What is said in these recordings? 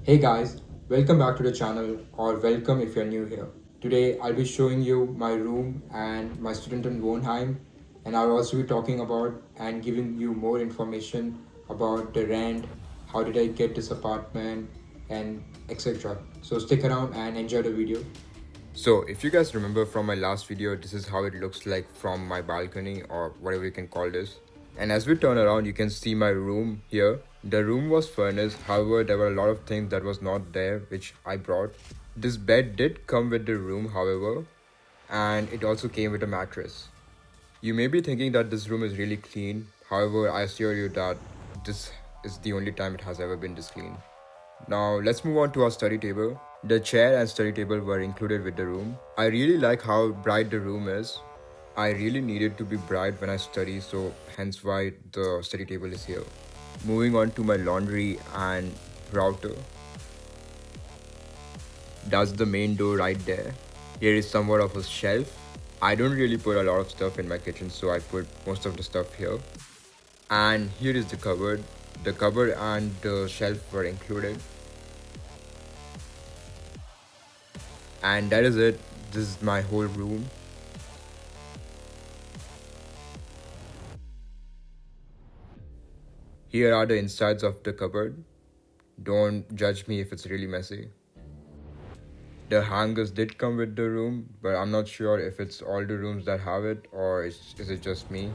Hey guys, welcome back to the channel or welcome if you're new here. Today I'll be showing you my room and my student in Wohnheim, and I'll also be talking about and giving you more information about the rent, how did I get this apartment, and etc. So stick around and enjoy the video. So if you guys remember from my last video, this is how it looks like from my balcony or whatever you can call this. And as we turn around, you can see my room here. The room was furnished, however, there were a lot of things that was not there, which I brought. This bed did come with the room, however, and it also came with a mattress. You may be thinking that this room is really clean, however, I assure you that this is the only time it has ever been this clean. Now let's move on to our study table. The chair and study table were included with the room. I really like how bright the room is. I really needed to be bright when I study, so hence why the study table is here. Moving on to my laundry and router. That's the main door right there. Here is somewhat of a shelf. I don't really put a lot of stuff in my kitchen, so I put most of the stuff here. And here is the cupboard. The cupboard and the shelf were included. And that is it. This is my whole room. Here are the insides of the cupboard. Don't judge me if it's really messy. The hangers did come with the room, but I'm not sure if it's all the rooms that have it or is it just me.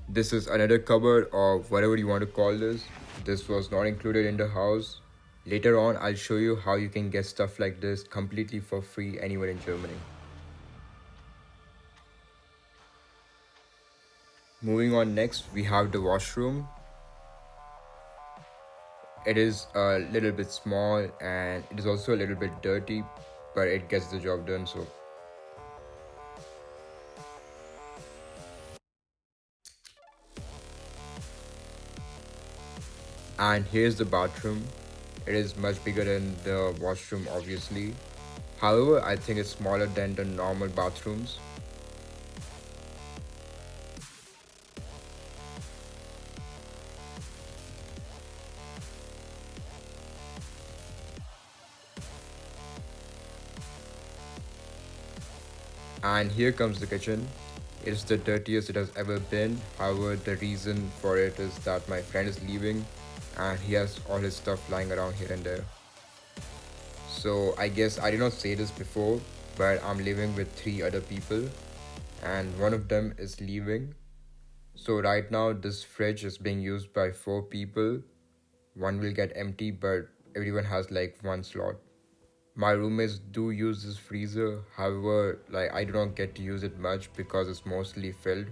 This is another cupboard or whatever you want to call this. This was not included in the house. Later on, I'll show you how you can get stuff like this completely for free anywhere in Germany. Moving on, next we have the washroom. It is a little bit small and it is also a little bit dirty, but it gets the job done. So and here's the bathroom. It is much bigger than the washroom, obviously. However, I think it's smaller than the normal bathrooms. And here comes the kitchen. It's the dirtiest it has ever been. However, the reason for it is that my friend is leaving and he has all his stuff lying around here and there. So I guess I did not say this before, but I'm living with 3 other people and one of them is leaving. So right now this fridge is being used by 4 people. One will get empty, but everyone has like one slot. My roommates do use this freezer, however, I do not get to use it much because it's mostly filled.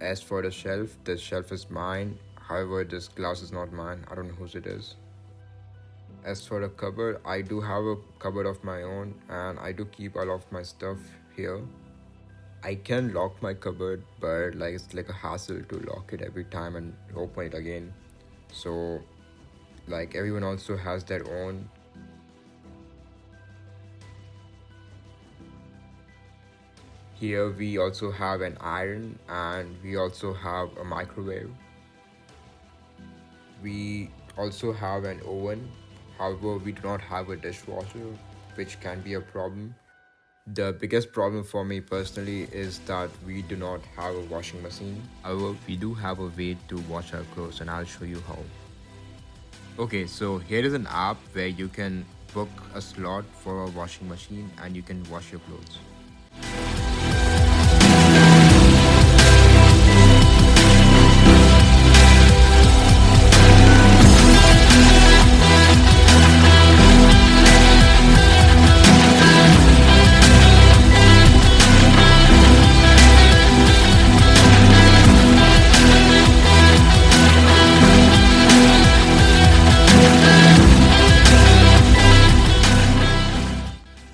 As for the shelf is mine, however this glass is not mine, I don't know whose it is. As for the cupboard, I do have a cupboard of my own and I do keep all of my stuff here. I can lock my cupboard, but it's like a hassle to lock it every time and open it again. So everyone also has their own. Here we also have an iron and we also have a microwave. We also have an oven. However, we do not have a dishwasher, which can be a problem. The biggest problem for me personally is that we do not have a washing machine. However, we do have a way to wash our clothes and I'll show you how. Okay, so here is an app where you can book a slot for a washing machine and you can wash your clothes.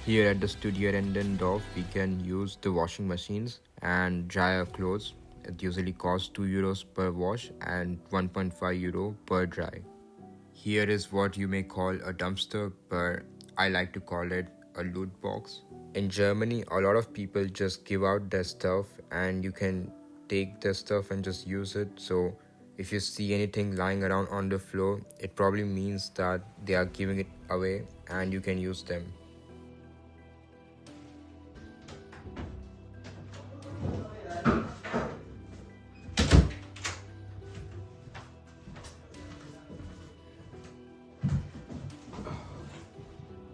Here at the Studentenwerk, we can use the washing machines and dry our clothes. It usually costs €2 per wash and €1.5 per dry. Here is what you may call a dumpster, but I like to call it a loot box. In Germany, a lot of people just give out their stuff and you can take their stuff and just use it. So if you see anything lying around on the floor, it probably means that they are giving it away and you can use them.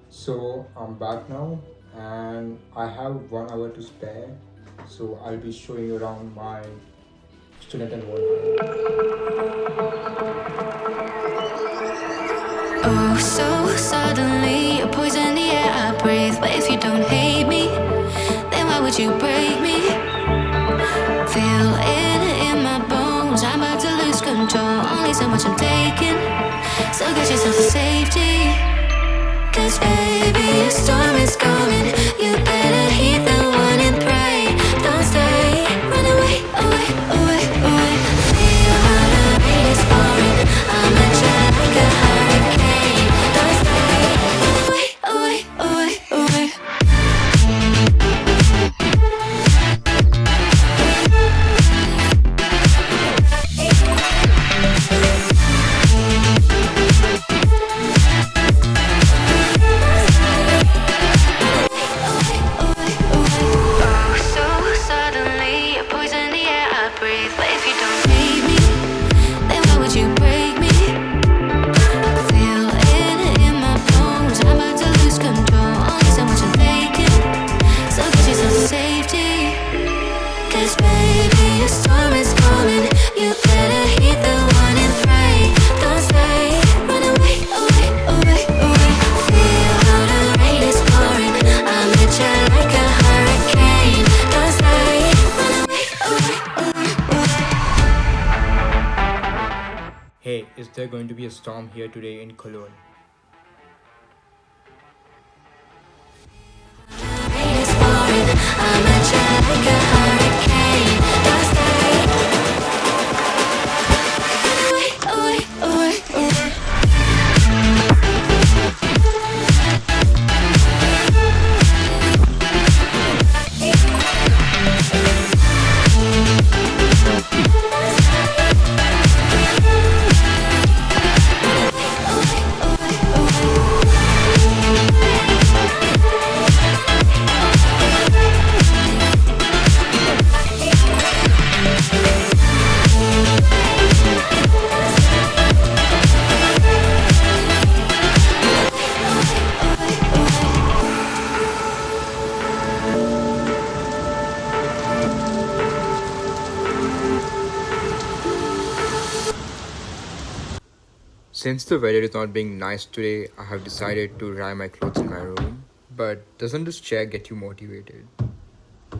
So I'm back now and I have 1 hour to spare. So I'll be showing you around my Studentenwerk. Oh, so suddenly you're poison the air I breathe. But if you don't hate me, then why would you break me? Feel it in my bones, I'm about to lose control. Only so much I'm taking, so get yourself to safety. Cause baby, a storm is coming. You better heed the warning, pray. Don't stay, run away, away, away, away. Feel how the rain is pouring. I'm at you like a hurricane. Don't stay, run away, away, away, away. Hey, is there going to be a storm here today in Cologne? Rain is pouring. I'm at you like a hurricane. Don't stay. Away, away, away. Since the weather is not being nice today, I have decided to dry my clothes in my room. But doesn't this chair get you motivated?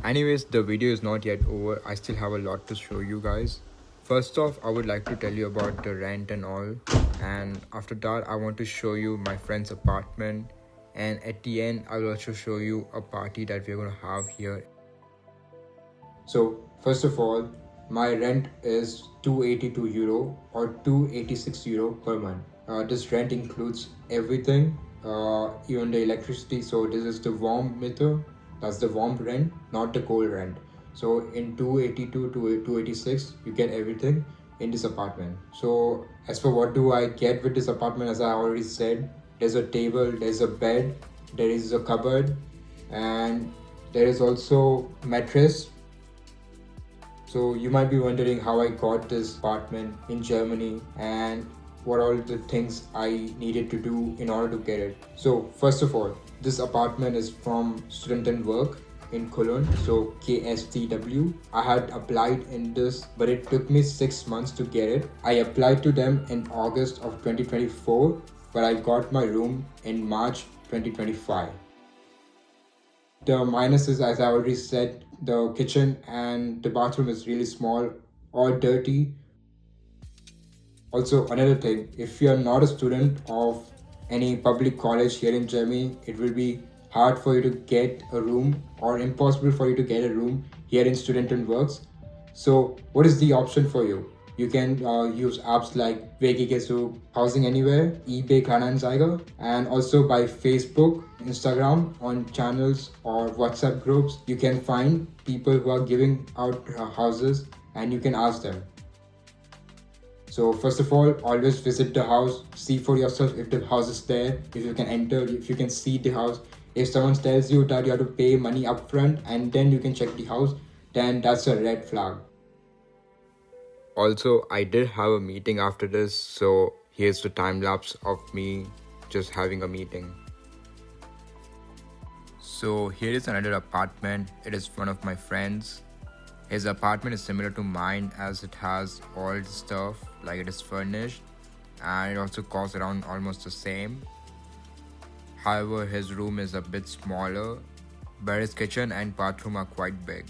Anyways, the video is not yet over. I still have a lot to show you guys. First off, I would like to tell you about the rent and all. And after that, I want to show you my friend's apartment. And at the end, I will also show you a party that we're going to have here. So, first of all, my rent is 282 euro or 286 euro per month. This rent includes everything, even the electricity. So this is the warm meter, that's the warm rent, not the cold rent. So in 282 to 286, you get everything in this apartment. So as for what do I get with this apartment, as I already said, there's a table, there's a bed, there is a cupboard, and there is also mattress. So you might be wondering how I got this apartment in Germany and what all the things I needed to do in order to get it. So first of all, this apartment is from Studentenwerk in Cologne, so KSTW. I had applied in this, but it took me 6 months to get it. I applied to them in August of 2024, but I got my room in March 2025. The minuses, as I already said, the kitchen and the bathroom is really small or dirty. Also, another thing, if you are not a student of any public college here in Germany, it will be hard for you to get a room or impossible for you to get a room here in Studentenwerks. So what is the option for you? You can use apps like WGs Housing Anywhere, eBay Kleinanzeiger, and also by Facebook, Instagram, on channels or WhatsApp groups. You can find people who are giving out houses and you can ask them. So first of all, always visit the house, see for yourself if the house is there, if you can enter, if you can see the house. If someone tells you that you have to pay money upfront and then you can check the house, then that's a red flag. Also, I did have a meeting after this, so here's the time lapse of me just having a meeting. So here is another apartment. It is one of my friends. His apartment is similar to mine as it has all the stuff, like it is furnished, and it also costs around almost the same. However, his room is a bit smaller, but his kitchen and bathroom are quite big.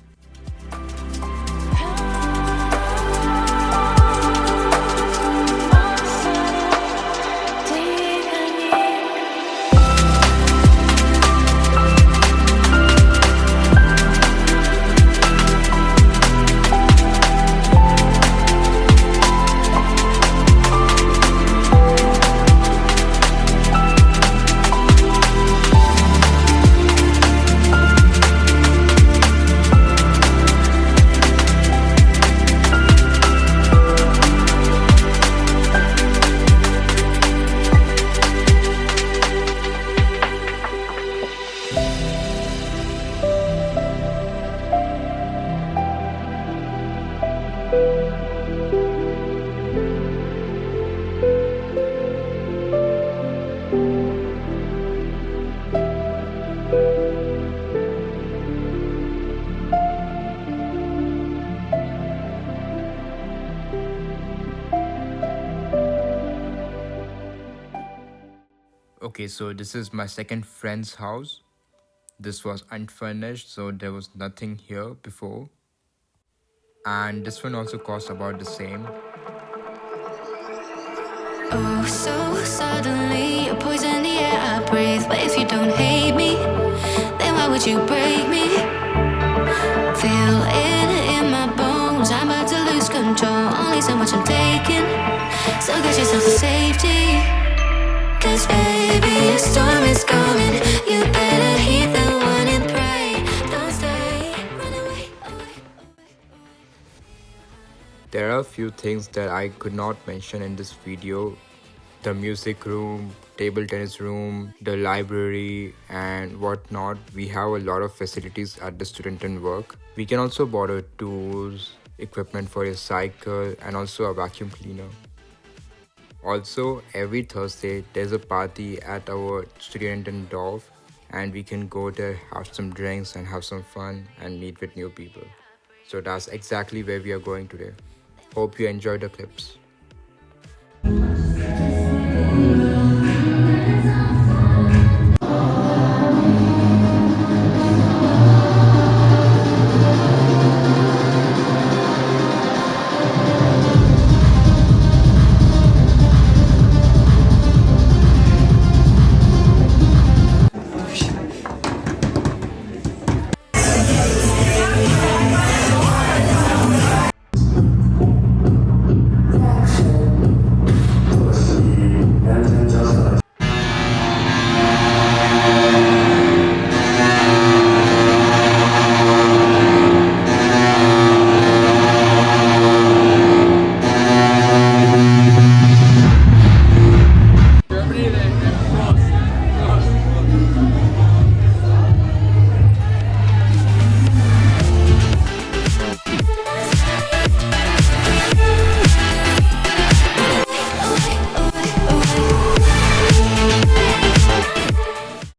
Okay, so this is my second friend's house. This was unfurnished, so there was nothing here before. And this one also cost about the same. Oh, so suddenly you're poison the air I breathe. But if you don't hate me, then why would you break me? Feel it in my bones, I'm about to lose control. Only so much I'm taking, so get yourself to safety. Cause baby, a storm is coming. You better heed the one and pray. Don't stay, run away, away. There are a few things that I could not mention in this video. The music room, table tennis room, the library and whatnot. We have a lot of facilities at the Studentenwerk. We can also borrow tools, equipment for your cycle and also a vacuum cleaner. Also, every Thursday there's a party at our Studentendorf and we can go there, have some drinks and have some fun and meet with new people. So that's exactly where we are going today. Hope you enjoyed the clips.